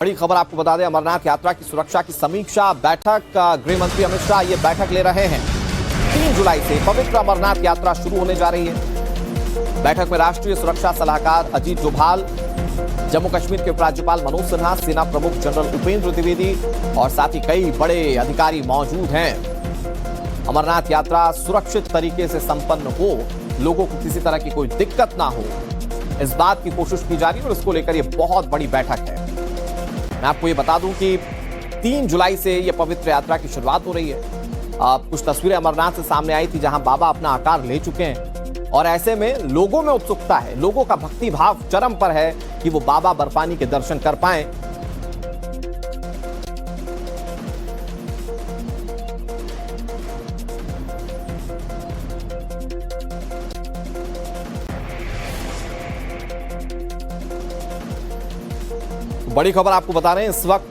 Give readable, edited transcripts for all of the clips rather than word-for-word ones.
बड़ी खबर आपको बता दें, अमरनाथ यात्रा की सुरक्षा की समीक्षा बैठक गृह मंत्री अमित शाह ये बैठक ले रहे हैं। 3 जुलाई से पवित्र अमरनाथ यात्रा शुरू होने जा रही है। बैठक में राष्ट्रीय सुरक्षा सलाहकार अजीत डोभाल, जम्मू कश्मीर के उपराज्यपाल मनोज सिन्हा, सेना प्रमुख जनरल उपेंद्र द्विवेदी और साथ ही कई बड़े अधिकारी मौजूद हैं। अमरनाथ यात्रा सुरक्षित तरीके से संपन्न हो, लोगों को किसी तरह की कोई दिक्कत ना हो, इस बात की कोशिश की जा रही है और इसको लेकर यह बहुत बड़ी बैठक है। मैं आपको ये बता दूं कि 3 जुलाई से यह पवित्र यात्रा की शुरुआत हो रही है। कुछ तस्वीरें अमरनाथ से सामने आई थी जहां बाबा अपना आकार ले चुके हैं और ऐसे में लोगों में उत्सुकता है, लोगों का भक्ति भाव चरम पर है कि वो बाबा बर्फानी के दर्शन कर पाएं। बड़ी खबर आपको बता रहे हैं, इस वक्त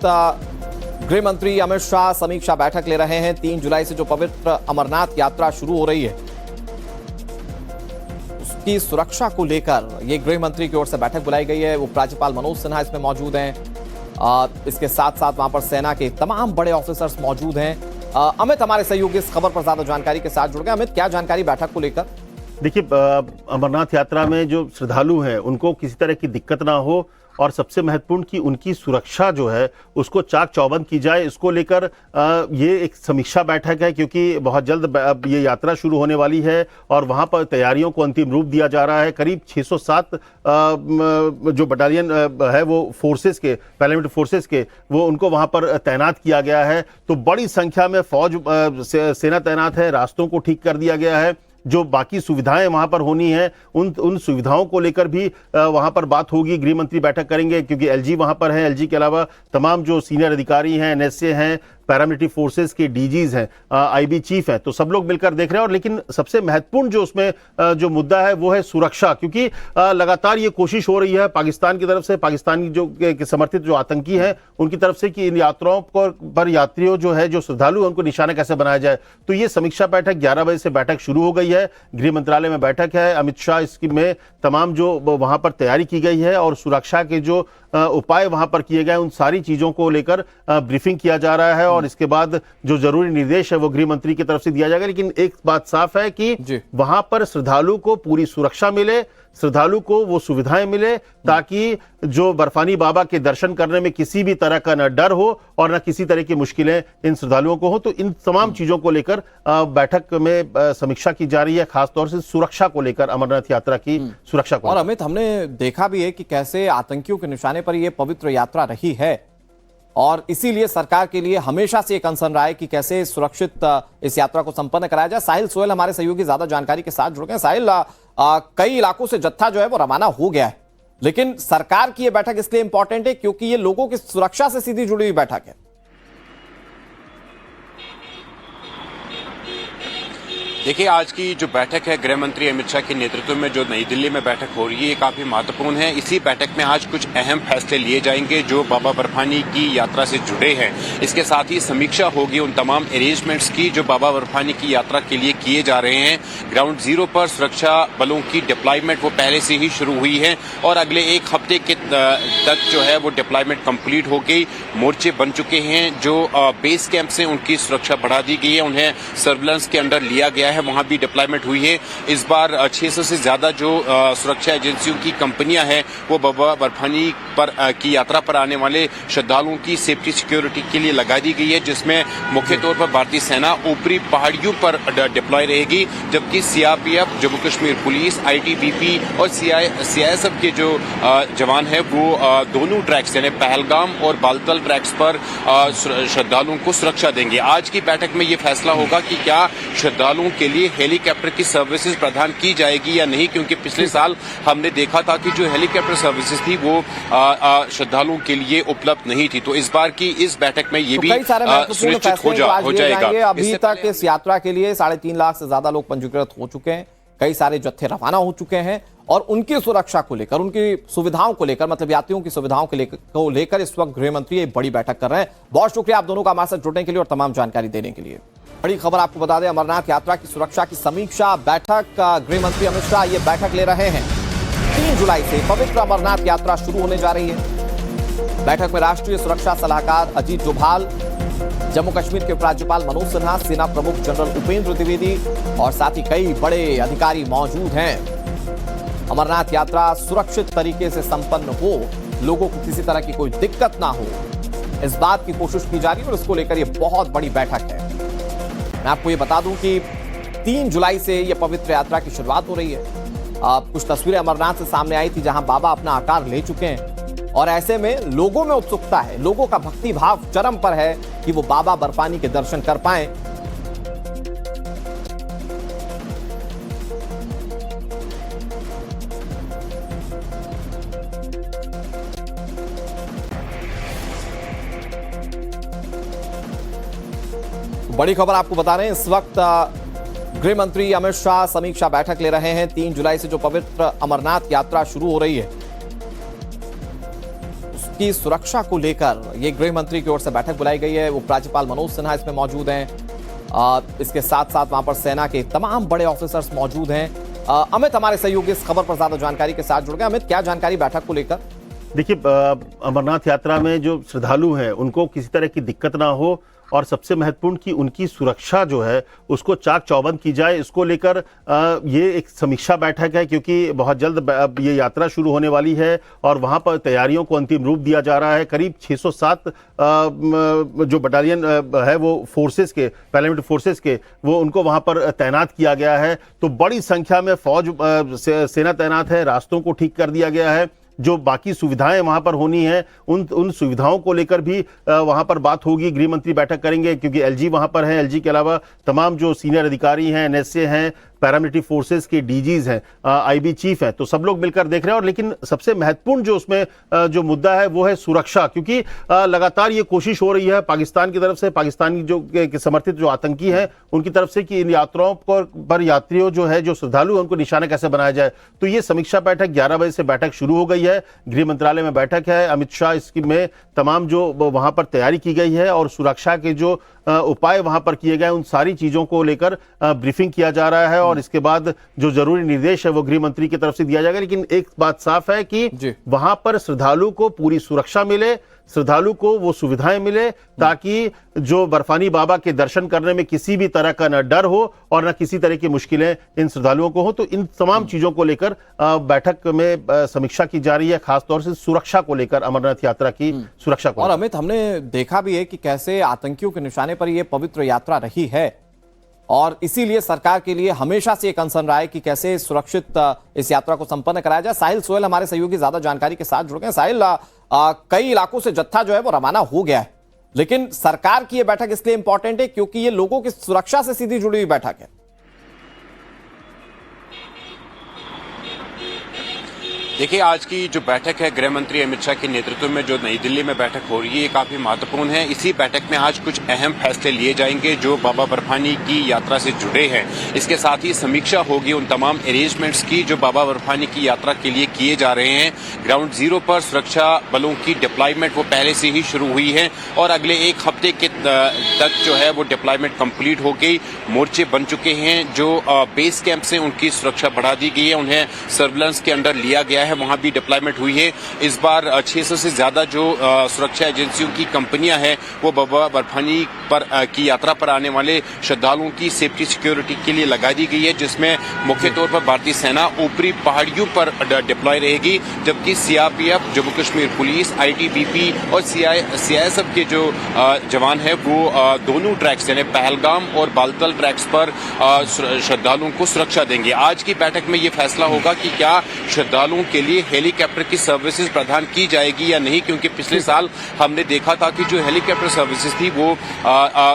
गृह मंत्री अमित शाह समीक्षा बैठक ले रहे हैं। 3 जुलाई से जो पवित्र अमरनाथ यात्रा शुरू हो रही है उसकी सुरक्षा को लेकर ये गृह मंत्री की ओर से बैठक बुलाई गई है। उपराज्यपाल मनोज सिन्हा इसमें मौजूद हैं। इसके साथ साथ वहां पर सेना के तमाम बड़े ऑफिसर्स मौजूद हैं। अमित हमारे सहयोगी इस खबर पर ज्यादा जानकारी के साथ जुड़ गए। अमित, क्या जानकारी बैठक को लेकर? देखिए, अमरनाथ यात्रा में जो श्रद्धालु हैं उनको किसी तरह की दिक्कत ना हो और सबसे महत्वपूर्ण कि उनकी सुरक्षा जो है उसको चाक चौबंद की जाए, इसको लेकर ये एक समीक्षा बैठक है, क्योंकि बहुत जल्द ये यात्रा शुरू होने वाली है और वहां पर तैयारियों को अंतिम रूप दिया जा रहा है। करीब 607 जो बटालियन है वो फोर्सेस के, पैरामिलिट्री फोर्सेस के, वो उनको वहां पर तैनात किया गया है। तो बड़ी संख्या में फौज सेना तैनात है, रास्तों को ठीक कर दिया गया है। जो बाकी सुविधाएं वहां पर होनी है उन सुविधाओं को लेकर भी वहां पर बात होगी। गृह मंत्री बैठक करेंगे क्योंकि एलजी वहां पर है। एलजी के अलावा तमाम जो सीनियर अधिकारी हैं, एनएसए हैं, पैरामिलिट्री फोर्सेस के डीजीज हैं, आईबी चीफ हैं, तो सब लोग मिलकर देख रहे हैं। और लेकिन सबसे महत्वपूर्ण जो उसमें जो मुद्दा है वो है सुरक्षा, क्योंकि लगातार ये कोशिश हो रही है पाकिस्तान की तरफ से, पाकिस्तान की जो समर्थित जो आतंकी हैं उनकी तरफ से कि इन यात्राओं पर यात्रियों जो है, जो श्रद्धालु हैं, उनको निशाना कैसे बनाया जाए। तो ये समीक्षा बैठक 11 बजे से बैठक शुरू हो गई है। गृह मंत्रालय में बैठक है। अमित शाह इसकी में तमाम जो वहां पर तैयारी की गई है और सुरक्षा के जो उपाय वहां पर किए गए उन सारी चीजों को लेकर ब्रीफिंग किया जा रहा है और इसके बाद जो जरूरी निर्देश है वो गृह मंत्री की तरफ से दिया जाएगा। लेकिन एक बात साफ है कि वहां पर श्रद्धालु को पूरी सुरक्षा मिले, श्रद्धालु को वो सुविधाएं मिले, ताकि जो बर्फानी बाबा के दर्शन करने में किसी भी तरह का न डर हो और न किसी तरह की मुश्किलें इन श्रद्धालुओं को हो। तो इन तमाम चीजों को लेकर बैठक में समीक्षा की जा रही है, खासतौर से सुरक्षा को लेकर, अमरनाथ यात्रा की सुरक्षा को। और अमित, हमने देखा भी है कि कैसे आतंकियों के निशाने पर यह पवित्र यात्रा रही है और इसीलिए सरकार के लिए हमेशा से एक कंसर्न रहा है कि कैसे सुरक्षित इस यात्रा को संपन्न कराया जाए। साहिल सोहेल हमारे सहयोगी ज्यादा जानकारी के साथ जुड़ गए। साहिल, कई इलाकों से जत्था जो है वो रवाना हो गया है, लेकिन सरकार की यह बैठक इसलिए इंपॉर्टेंट है क्योंकि ये लोगों की सुरक्षा से सीधी जुड़ी हुई बैठक है। देखिए, आज की जो बैठक है गृह मंत्री अमित शाह के नेतृत्व में जो नई दिल्ली में बैठक हो रही है, ये काफी महत्वपूर्ण है। इसी बैठक में आज कुछ अहम फैसले लिए जाएंगे जो बाबा बर्फानी की यात्रा से जुड़े हैं। इसके साथ ही समीक्षा होगी उन तमाम अरेंजमेंट्स की जो बाबा बर्फानी की यात्रा के लिए किए जा रहे हैं। ग्राउंड जीरो पर सुरक्षा बलों की डिप्लॉयमेंट वो पहले से ही शुरू हुई है और अगले एक हफ्ते के तक जो है वो डिप्लॉयमेंट कंप्लीट हो गई। मोर्चे बन चुके हैं, जो बेस कैंप से उनकी सुरक्षा बढ़ा दी गई है, उन्हें सर्विलांस के अंडर लिया गया है, वहां भी डिप्लॉयमेंट हुई है। इस बार 600 से ज्यादा जो सुरक्षा एजेंसियों की कंपनियां हैं वो बाबा बर्फानी पर की यात्रा पर आने वाले श्रद्धालुओं की सेफ्टी सिक्योरिटी के लिए लगा दी गई है, जिसमें मुख्य तौर पर भारतीय सेना ऊपरी पहाड़ियों पर डिप्लॉय रहेगी, जबकि CRPF, Jammu Kashmir police, ITBP और सीआईएसएफ के जो जवान है वो दोनों ट्रैक्स यानी पहलगाम और बालतल ट्रैक्स पर श्रद्धालुओं को सुरक्षा देंगे। आज की बैठक में ये फैसला होगा कि क्या श्रद्धालुओं के लिए हेलीकॉप्टर की सर्विसेज प्रदान की जाएगी या नहीं, क्योंकि पिछले साल हमने देखा था कि जो हेलीकॉप्टर सर्विसेज थी वो श्रद्धालुओं के लिए उपलब्ध नहीं थी। तो इस बार की इस बैठक में ये भी सुनिश्चित हो जाएगा। अभी तक इस यात्रा के लिए 3.5 लाख से ज्यादा लोग पंजीकृत हो चुके हैं, कई सारे जत्थे रवाना हो चुके हैं और उनकी सुरक्षा को लेकर, उनकी सुविधाओं को लेकर, मतलब यात्रियों की सुविधाओं को लेकर इस वक्त गृह मंत्री एक बड़ी बैठक कर रहे हैं। बहुत शुक्रिया आप दोनों का हमारे साथ जुड़ने के लिए और तमाम जानकारी देने के लिए। बड़ी खबर आपको बता दें, अमरनाथ यात्रा की सुरक्षा की समीक्षा बैठक गृह मंत्री अमित शाह ये बैठक ले रहे हैं। 3 जुलाई से पवित्र अमरनाथ यात्रा शुरू होने जा रही है। बैठक में राष्ट्रीय सुरक्षा सलाहकार अजीत डोभाल, जम्मू कश्मीर के उपराज्यपाल मनोज सिन्हा, सेना प्रमुख जनरल उपेंद्र द्विवेदी और साथ ही कई बड़े अधिकारी मौजूद हैं। अमरनाथ यात्रा सुरक्षित तरीके से संपन्न हो, लोगों को किसी तरह की कोई दिक्कत ना हो, इस बात की कोशिश की जा रही है और इसको लेकर यह बहुत बड़ी बैठक है। मैं आपको ये बता दूं कि 3 जुलाई से यह पवित्र यात्रा की शुरुआत हो रही है। कुछ तस्वीरें अमरनाथ से सामने आई थी जहां बाबा अपना आकार ले चुके हैं और ऐसे में लोगों में उत्सुकता है, लोगों का भक्ति भाव चरम पर है कि वो बाबा बर्फानी के दर्शन कर पाएं। बड़ी खबर आपको बता रहे हैं, इस वक्त गृह मंत्री अमित शाह समीक्षा बैठक ले रहे हैं। 3 जुलाई से जो पवित्र अमरनाथ यात्रा शुरू हो रही है उसकी सुरक्षा को लेकर ये गृह मंत्री की ओर से बैठक बुलाई गई है। उपराज्यपाल मनोज सिन्हा इसमें मौजूद हैं। इसके साथ साथ वहां पर सेना के तमाम बड़े ऑफिसर्स मौजूद हैं। अमित हमारे सहयोगी इस खबर पर ज्यादा जानकारी के साथ जुड़ गए। अमित, क्या जानकारी बैठक को लेकर? देखिए, अमरनाथ यात्रा में जो श्रद्धालु हैं उनको किसी तरह की दिक्कत ना हो और सबसे महत्वपूर्ण कि उनकी सुरक्षा जो है उसको चाक चौबंद की जाए, इसको लेकर ये एक समीक्षा बैठक है, क्योंकि बहुत जल्द ये यात्रा शुरू होने वाली है और वहां पर तैयारियों को अंतिम रूप दिया जा रहा है। करीब 607 जो बटालियन है वो फोर्सेस के, पैरामिलिट्री फोर्सेस के, वो उनको वहां पर तैनात किया गया है। तो बड़ी संख्या में फौज सेना तैनात है, रास्तों को ठीक कर दिया गया है। जो बाकी सुविधाएं वहां पर होनी है उन सुविधाओं को लेकर भी वहां पर बात होगी। गृह मंत्री बैठक करेंगे क्योंकि एलजी वहां पर है। एलजी के अलावा तमाम जो सीनियर अधिकारी हैं, एनएसए हैं, पैरामिलिट्री फोर्सेस के डीजीज हैं, आईबी चीफ हैं, तो सब लोग मिलकर देख रहे हैं। और लेकिन सबसे महत्वपूर्ण जो उसमें जो मुद्दा है वो है सुरक्षा, क्योंकि लगातार ये कोशिश हो रही है पाकिस्तान की तरफ से, पाकिस्तानी जो समर्थित जो आतंकी हैं उनकी तरफ से कि इन यात्राओं पर यात्रियों जो है, जो श्रद्धालु हैं, उनको निशाना कैसे बनाया जाए। तो ये समीक्षा बैठक 11 बजे से बैठक शुरू हो गई है। गृह मंत्रालय में बैठक है। अमित शाह इसकी में तमाम जो वहां पर तैयारी की गई है और सुरक्षा के जो उपाय वहां पर किए गए उन सारी चीजों को लेकर ब्रीफिंग किया जा रहा है और इसके बाद जो जरूरी निर्देश है वो गृह मंत्री की तरफ से दिया जाएगा। लेकिन एक बात साफ है कि वहां पर श्रद्धालु को पूरी सुरक्षा मिले, श्रद्धालु को वो सुविधाएं मिले ताकि जो बर्फानी बाबा के दर्शन करने में किसी भी तरह का न डर हो और न किसी तरह की मुश्किलें इन श्रद्धालुओं को हो। तो इन तमाम चीजों को लेकर बैठक में समीक्षा की जा रही है, खासतौर से सुरक्षा को लेकर, अमरनाथ यात्रा की सुरक्षा को। और अमित, हमने देखा भी है कि कैसे आतंकियों के निशाने पर यह पवित्र यात्रा रही है और इसीलिए सरकार के लिए हमेशा से एक कंसर्न रहा है कि कैसे सुरक्षित इस यात्रा को संपन्न कराया जाए। साहिल सोहेल हमारे सहयोगी ज्यादा जानकारी के साथ जुड़ गए। साहिल, कई इलाकों से जत्था जो है वो रवाना हो गया है, लेकिन सरकार की यह बैठक इसलिए इंपॉर्टेंट है क्योंकि ये लोगों की सुरक्षा से सीधी जुड़ी हुई बैठक है। देखिए, आज की जो बैठक है गृह मंत्री अमित शाह के नेतृत्व में जो नई दिल्ली में बैठक हो रही है, ये काफी महत्वपूर्ण है। इसी बैठक में आज कुछ अहम फैसले लिए जाएंगे जो बाबा बर्फानी की यात्रा से जुड़े हैं। इसके साथ ही समीक्षा होगी उन तमाम अरेंजमेंट्स की जो बाबा बर्फानी की यात्रा के लिए किए जा रहे हैं। ग्राउंड जीरो पर सुरक्षा बलों की डिप्लॉयमेंट वो पहले से ही शुरू हुई है और अगले एक हफ्ते के तक जो है वो डिप्लॉयमेंट कंप्लीट हो गई। मोर्चे बन चुके हैं, जो बेस कैंप से उनकी सुरक्षा बढ़ा दी गई है, उन्हें सर्विलांस के अंडर लिया गया है, वहां भी डिप्लॉयमेंट हुई है। इस बार 600 से ज्यादा जो सुरक्षा एजेंसियों की कंपनियां हैं वो बाबा बर्फानी पर की यात्रा पर आने वाले श्रद्धालुओं की सेफ्टी सिक्योरिटी के लिए लगा दी गई है, जिसमें मुख्य तौर पर भारतीय सेना ऊपरी पहाड़ियों पर डिप्लॉय रहेगी, जबकि CRPF, Jammu Kashmir police, ITBP और सीआईएसएफ के जो जवान है वो दोनों ट्रैक्स यानी पहलगाम और बालतल ट्रैक्स पर श्रद्धालुओं को सुरक्षा देंगे। आज की बैठक में ये फैसला होगा कि क्या श्रद्धालुओं के लिए हेलीकॉप्टर की सर्विसेज प्रदान की जाएगी या नहीं, क्योंकि पिछले साल हमने देखा था कि जो हेलीकॉप्टर सर्विसेज थी वो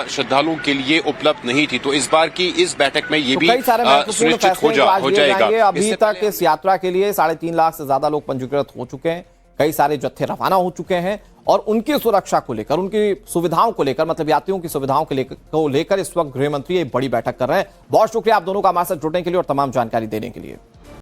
श्रद्धालुओं के लिए उपलब्ध नहीं थी। तो इस बार की इस बैठक में ये भी सुनिश्चित हो जाएगा। अभी तक इस यात्रा के लिए 3.5 लाख से ज्यादा लोग पंजीकृत हो चुके हैं, कई सारे जत्थे रवाना हो चुके हैं और उनकी सुरक्षा को लेकर, उनकी सुविधाओं को लेकर, मतलब यात्रियों की सुविधाओं को लेकर इस वक्त गृह मंत्री एक बड़ी बैठक कर रहे हैं। बहुत शुक्रिया आप दोनों का हमारे साथ जुड़ने के लिए और तमाम जानकारी देने के लिए।